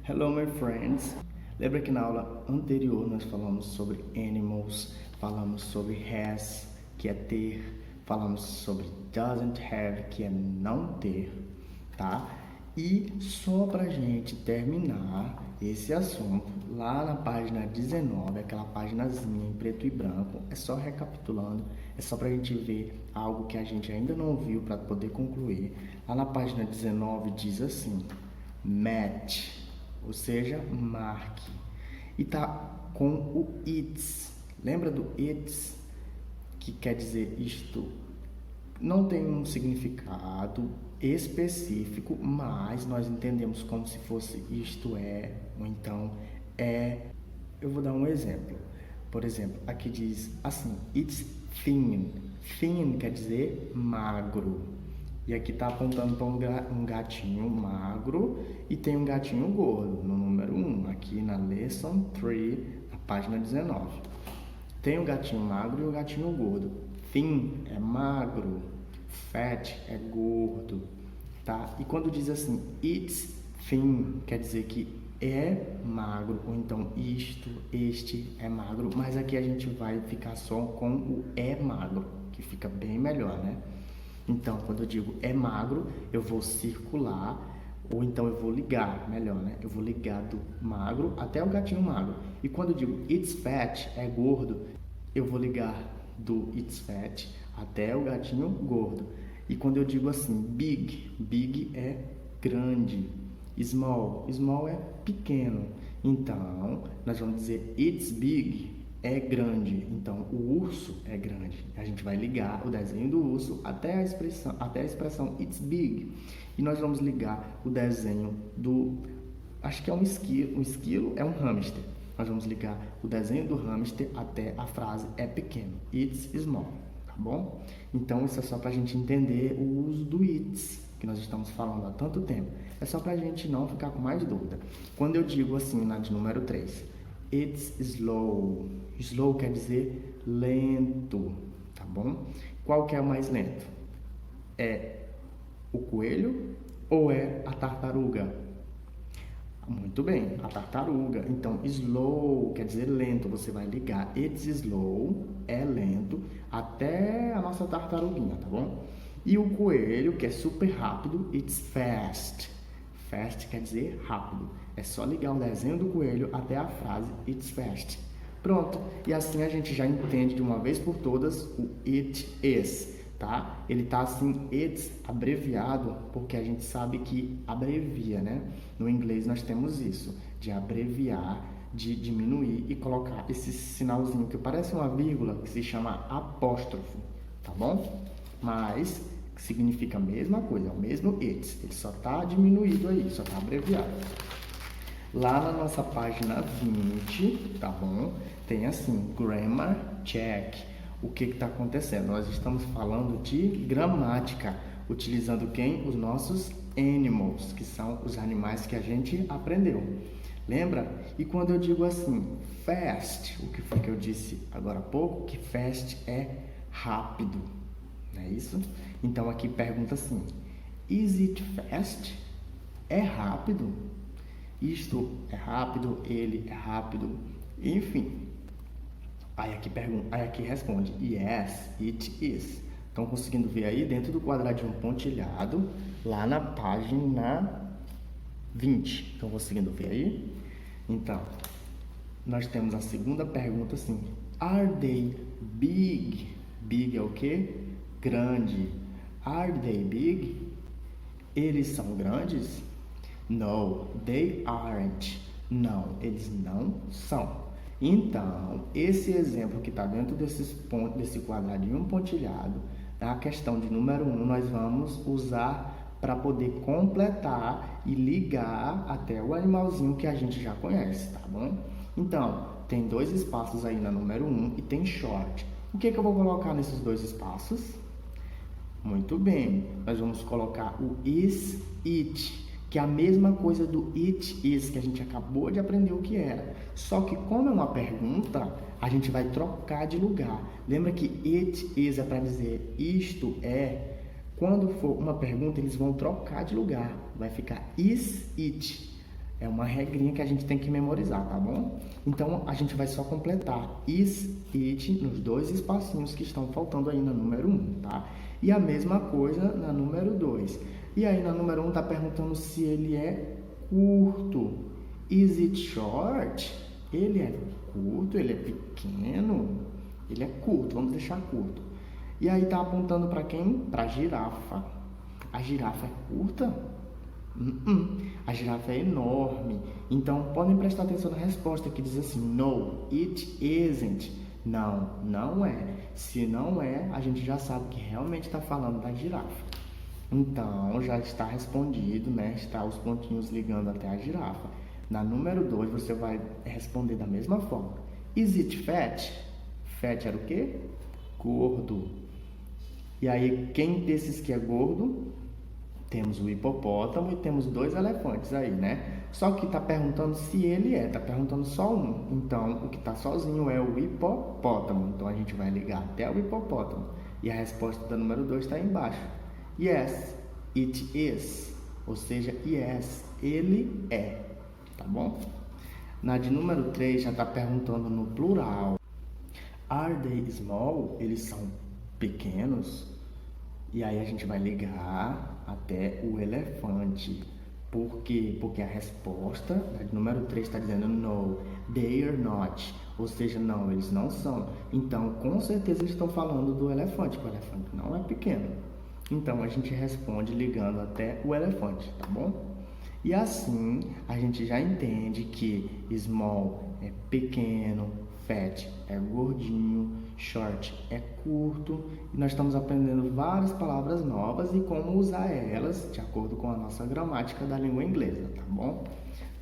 Hello, my friends. Lembra que na aula anterior nós falamos sobre animals, falamos sobre has, que é ter, falamos sobre doesn't have, que é não ter, tá? E só pra gente terminar esse assunto, lá na página 19, aquela paginazinha em preto e branco, é só recapitulando, é só pra gente ver algo que a gente ainda não viu para poder concluir. Lá na página 19 diz assim: match, ou seja, marque. E tá com o it's. Lembra do it's? Que quer dizer isto não tem um significado específico, mas nós entendemos como se fosse isto é, ou então é. Eu vou dar um exemplo. Por exemplo, aqui diz assim, it's thin. Thin quer dizer magro. E aqui está apontando para um gatinho magro e tem um gatinho gordo, no número 1, aqui na Lesson 3, na página 19. Tem um gatinho magro e um gatinho gordo. Thin é magro, fat é gordo, tá? E quando diz assim, it's thin, quer dizer que é magro, ou então este é magro, mas aqui a gente vai ficar só com o é magro, que fica bem melhor, né? Então, quando eu digo é magro, eu vou circular, ou então eu vou ligar, melhor, né? Eu vou ligar do magro até o gatinho magro. E quando eu digo it's fat, é gordo, eu vou ligar do it's fat até o gatinho gordo. E quando eu digo assim, big, big é grande. Small, small é pequeno. Então, nós vamos dizer it's big, é grande. Então, o urso é grande. A gente vai ligar o desenho do urso até a expressão it's big. E nós vamos ligar o desenho do, acho que é um esquilo é um hamster. Nós vamos ligar o desenho do hamster até a frase é pequeno. It's small, tá bom? Então, isso é só para a gente entender o uso do it's, que nós estamos falando há tanto tempo. É só para a gente não ficar com mais dúvida. Quando eu digo assim, na de número 3, it's slow. Slow quer dizer lento, tá bom? Qual que é o mais lento? É o coelho ou é a tartaruga? Muito bem, a tartaruga. Então, slow quer dizer lento. Você vai ligar it's slow, é lento, até a nossa tartaruguinha, tá bom? E o coelho, que é super rápido, it's fast. Fast quer dizer rápido. É só ligar o desenho do coelho até a frase it's fast. Pronto. E assim a gente já entende de uma vez por todas o it is, tá? Ele tá assim, it's abreviado, porque a gente sabe que abrevia, né? No inglês nós temos isso, de abreviar, de diminuir e colocar esse sinalzinho que parece uma vírgula, que se chama apóstrofo, tá bom? Mas que significa a mesma coisa, é o mesmo it's, ele só tá diminuído aí, só tá abreviado. Lá na nossa página 20, tá bom? Tem assim, grammar check. O que está acontecendo? Nós estamos falando de gramática, utilizando quem? Os nossos animals, que são os animais que a gente aprendeu. Lembra? E quando eu digo assim, fast, o que foi que eu disse agora há pouco? Que fast é rápido, não é isso? Então aqui pergunta assim, is it fast? É rápido? Isto é rápido, ele é rápido, enfim. Aí aqui responde, yes, it is. Estão conseguindo ver aí dentro do quadradinho pontilhado, lá na página 20. Estão conseguindo ver aí? Então, nós temos a segunda pergunta assim, are they big? Big é o quê? Grande. Are they big? Eles são grandes? No, they aren't. Não, eles não são. Então, esse exemplo que está dentro desse quadradinho pontilhado, a questão de número 1, nós vamos usar para poder completar e ligar até o animalzinho que a gente já conhece, tá bom? Então, tem dois espaços aí na número 1 e tem short. O que eu vou colocar nesses dois espaços? Muito bem, nós vamos colocar o is, it, que é a mesma coisa do it is, que a gente acabou de aprender o que era. Só que como é uma pergunta, a gente vai trocar de lugar. Lembra que it is é para dizer isto é. Quando for uma pergunta, eles vão trocar de lugar. Vai ficar is it. É uma regrinha que a gente tem que memorizar, tá bom? Então, a gente vai só completar is, it nos dois espacinhos que estão faltando aí na número 1, tá? E a mesma coisa na número 2. E aí, na número 1, tá perguntando se ele é curto. Is it short? Ele é curto, ele é pequeno, ele é curto, vamos deixar curto. E aí, tá apontando para quem? Para a girafa. A girafa é curta? A girafa é enorme. Então, podem prestar atenção na resposta que diz assim: No, it isn't. Não, não é. Se não é, a gente já sabe que realmente está falando da girafa. Então, já está respondido, né? Está os pontinhos ligando até a girafa. Na número 2, você vai responder da mesma forma. Is it fat? Fat era o quê? Gordo. E aí, quem desses que é gordo? Temos o hipopótamo e temos 2 elefantes aí, né? Só que está perguntando se ele está perguntando só um. Então, o que está sozinho é o hipopótamo. Então, a gente vai ligar até o hipopótamo. E a resposta da número 2 está embaixo. Yes, it is. Ou seja, yes, ele é. Tá bom? Na de número 3 já está perguntando no plural. Are they small? Eles são pequenos? E aí a gente vai ligar até o elefante. Por quê? Porque a resposta, né, número 3 está dizendo no, they are not. Ou seja, não, eles não são. Então, com certeza eles estão falando do elefante, porque o elefante não é pequeno. Então, a gente responde ligando até o elefante, tá bom? E assim, a gente já entende que small é pequeno, fat é gordinho, short é curto, e nós estamos aprendendo várias palavras novas e como usar elas de acordo com a nossa gramática da língua inglesa, tá bom?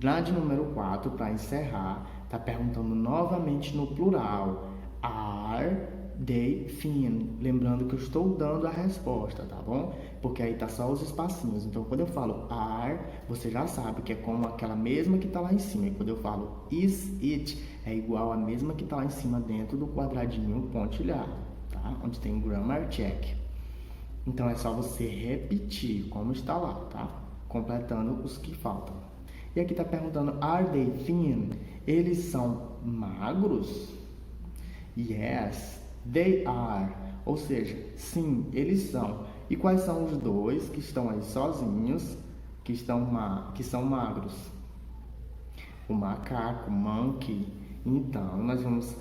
Na de número 4, para encerrar, está perguntando novamente no plural. Are they thin? Lembrando que eu estou dando a resposta, tá bom? Porque aí tá só os espacinhos. Então, quando eu falo are, você já sabe que é como aquela mesma que tá lá em cima. E quando eu falo is it, é igual a mesma que tá lá em cima dentro do quadradinho pontilhado, tá? Onde tem grammar check. Então, é só você repetir como está lá, tá? Completando os que faltam. E aqui tá perguntando, are they thin? Eles são magros? Yes, they are. Ou seja, sim, eles são. E quais são os dois que estão aí sozinhos, que são magros? O macaco, monkey. Então, nós vamos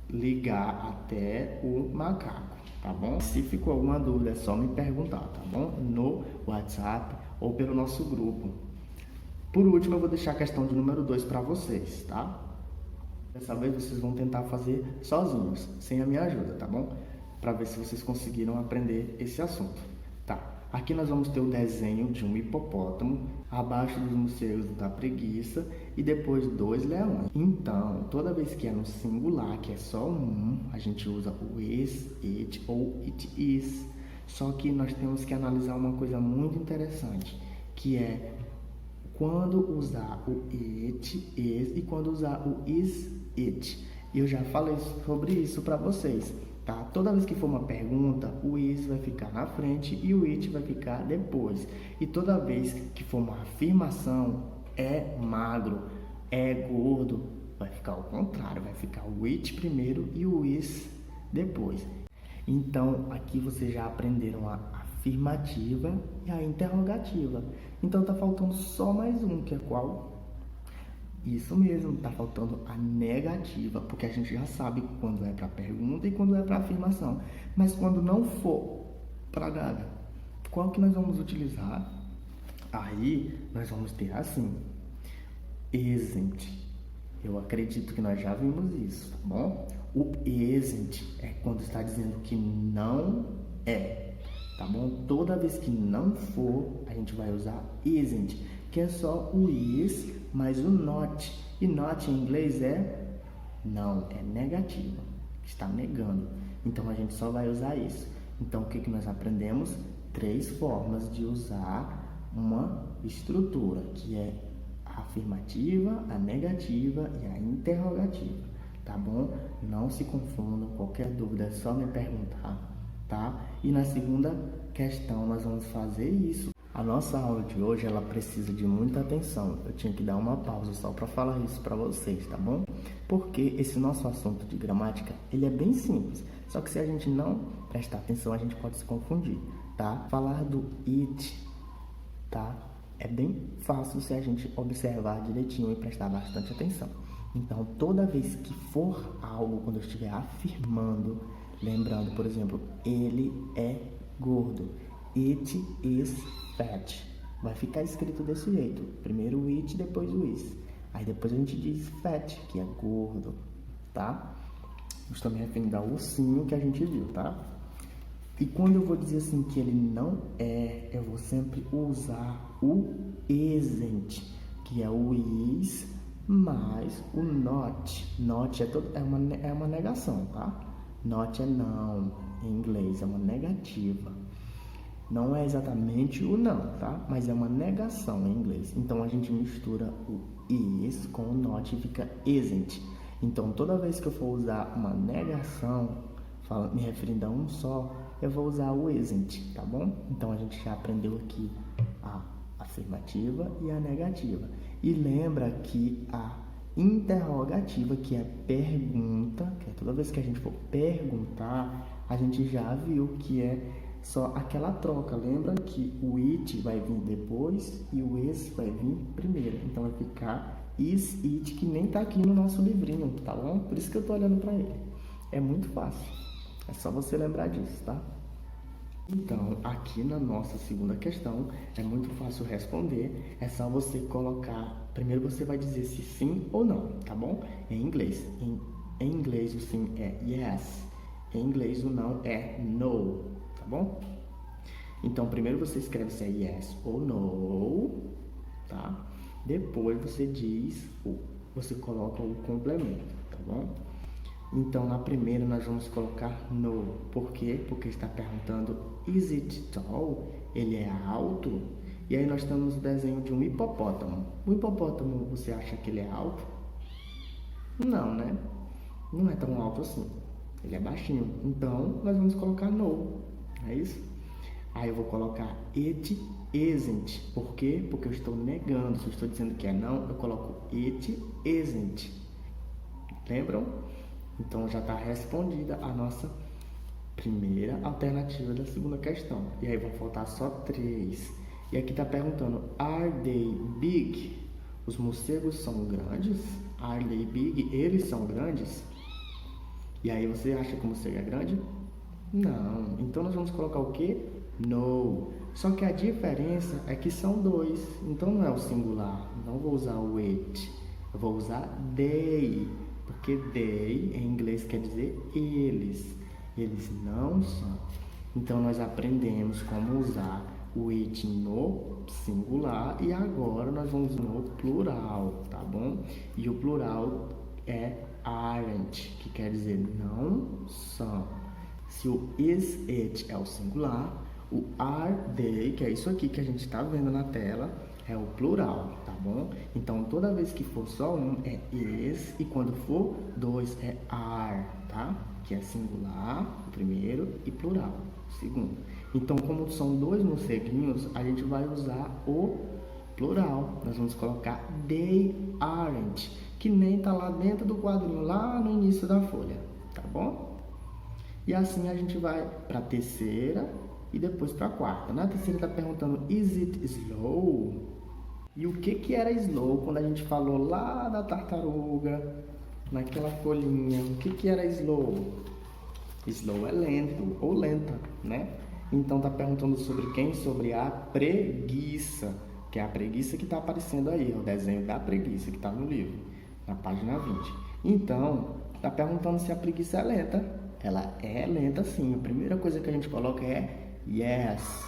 ligar até o macaco, tá bom? Se ficou alguma dúvida, é só me perguntar, tá bom? No WhatsApp ou pelo nosso grupo. Por último, eu vou deixar a questão de número 2 para vocês, tá? Dessa vez vocês vão tentar fazer sozinhos, sem a minha ajuda, tá bom? Para ver se vocês conseguiram aprender esse assunto. Tá, aqui nós vamos ter o desenho de um hipopótamo, abaixo dos morcegos da preguiça e depois 2 leões. Então, toda vez que é no singular, que é só um, a gente usa o is, it ou it is. Só que nós temos que analisar uma coisa muito interessante, que é quando usar o it, is e quando usar o is, it. Eu já falei sobre isso para vocês, tá? Toda vez que for uma pergunta, o is vai ficar na frente e o it vai ficar depois. E toda vez que for uma afirmação, é magro, é gordo, vai ficar ao contrário, vai ficar o it primeiro e o is depois. Então, aqui vocês já aprenderam a afirmativa e a interrogativa. Então, tá faltando só mais um, que é qual? Isso mesmo, tá faltando a negativa, porque a gente já sabe quando é para pergunta e quando é para afirmação. Mas quando não for para nada, qual que nós vamos utilizar? Aí, nós vamos ter assim, isn't. Eu acredito que nós já vimos isso, tá bom? O isn't é quando está dizendo que não é, tá bom? Toda vez que não for, a gente vai usar isn't, que é só o is mais o not. E not em inglês é não, é negativa, está negando. Então, a gente só vai usar isso. Então, o que nós aprendemos? 3 formas de usar uma estrutura, que é a afirmativa, a negativa e a interrogativa, tá bom? Não se confundam, qualquer dúvida é só me perguntar, tá? E na segunda questão nós vamos fazer isso. A nossa aula de hoje, ela precisa de muita atenção. Eu tinha que dar uma pausa só para falar isso para vocês, tá bom? Porque esse nosso assunto de gramática, ele é bem simples. Só que se a gente não prestar atenção, a gente pode se confundir, tá? Falar do it, tá? É bem fácil se a gente observar direitinho e prestar bastante atenção. Então, toda vez que for algo, quando eu estiver afirmando, lembrando, por exemplo, ele é gordo. It is fat. Vai ficar escrito desse jeito. Primeiro o it, depois o is. Aí depois a gente diz fat, que é gordo, tá? Isso também é referindo ao ursinho que a gente viu, tá? E quando eu vou dizer assim que ele não é, eu vou sempre usar o isn't, que é o is mais o not. Not é uma negação, tá? Not é não, em inglês, é uma negativa. Não é exatamente o não, tá? Mas é uma negação em inglês. Então, a gente mistura o is com o not e fica isn't. Então, toda vez que eu for usar uma negação, me referindo a um só, eu vou usar o isn't, tá bom? Então, a gente já aprendeu aqui a afirmativa e a negativa. E lembra que a interrogativa, que é pergunta, que é toda vez que a gente for perguntar, a gente já viu que é só aquela troca. Lembra que o it vai vir depois e o is vai vir primeiro. Então, vai ficar is, it, que nem tá aqui no nosso livrinho, tá bom? Por isso que eu tô olhando para ele. É muito fácil. É só você lembrar disso, tá? Então, aqui na nossa segunda questão, é muito fácil responder. É só você colocar... Primeiro você vai dizer se sim ou não, tá bom? Em inglês. Em inglês o sim é yes. Em inglês o não é no, tá bom? Então, primeiro você escreve se é yes ou no, tá? Depois você você coloca o complemento, tá bom? Então, na primeira, nós vamos colocar no. Por quê? Porque está perguntando, is it tall? Ele é alto? E aí nós temos o desenho de um hipopótamo. O hipopótamo, você acha que ele é alto? Não, né? Não é tão alto assim. Ele é baixinho. Então, nós vamos colocar no. É isso? Aí eu vou colocar it isn't. Por quê? Porque eu estou negando. Se eu estou dizendo que é não, eu coloco it isn't. Lembram? Então, já está respondida a nossa primeira alternativa da segunda questão. E aí, vão faltar só 3. E aqui está perguntando, are they big? Os morcegos são grandes? Are they big? Eles são grandes? E aí, você acha que o morcego é grande? Não. Então, nós vamos colocar o quê? No. Só que a diferença é que são 2. Então, não é o singular. Não vou usar o it. Eu vou usar they. Porque they, em inglês, quer dizer eles. Eles não são. Então, nós aprendemos como usar o it no singular. E agora, nós vamos no plural, tá bom? E o plural é aren't, que quer dizer não são. Se o is, it é o singular, o are, they, que é isso aqui que a gente está vendo na tela, é o plural, tá bom? Então, toda vez que for só um, é is, e quando for 2, é are, tá? Que é singular, o primeiro, e plural, o segundo. Então, como são 2 morceguinhos, a gente vai usar o plural. Nós vamos colocar they aren't, que nem tá lá dentro do quadrinho, lá no início da folha, tá bom? E assim a gente vai para a terceira e depois para a quarta. Na terceira está perguntando, is it slow? E o que era slow quando a gente falou lá da tartaruga, naquela folhinha? O que era slow? Slow é lento ou lenta, né? Então está perguntando sobre quem? Sobre a preguiça, que é a preguiça que está aparecendo aí, o desenho da preguiça que está no livro, na página 20. Então, está perguntando se a preguiça é lenta. Ela é lenta sim. A primeira coisa que a gente coloca é yes.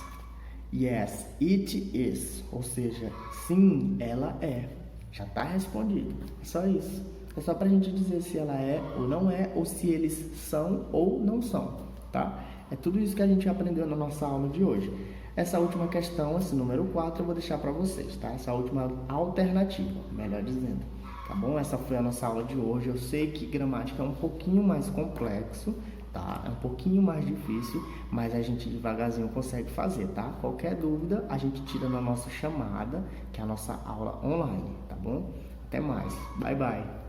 Yes, it is. Ou seja, sim, ela é. Já está respondido. É só isso. É só para a gente dizer se ela é ou não é, ou se eles são ou não são, tá? É tudo isso que a gente aprendeu na nossa aula de hoje. Essa última questão, esse número 4, eu vou deixar para vocês, tá? Essa última alternativa, melhor dizendo. Tá bom? Essa foi a nossa aula de hoje. Eu sei que gramática é um pouquinho mais complexo, tá? É um pouquinho mais difícil, mas a gente devagarzinho consegue fazer, tá? Qualquer dúvida, a gente tira na nossa chamada, que é a nossa aula online, tá bom? Até mais. Bye, bye.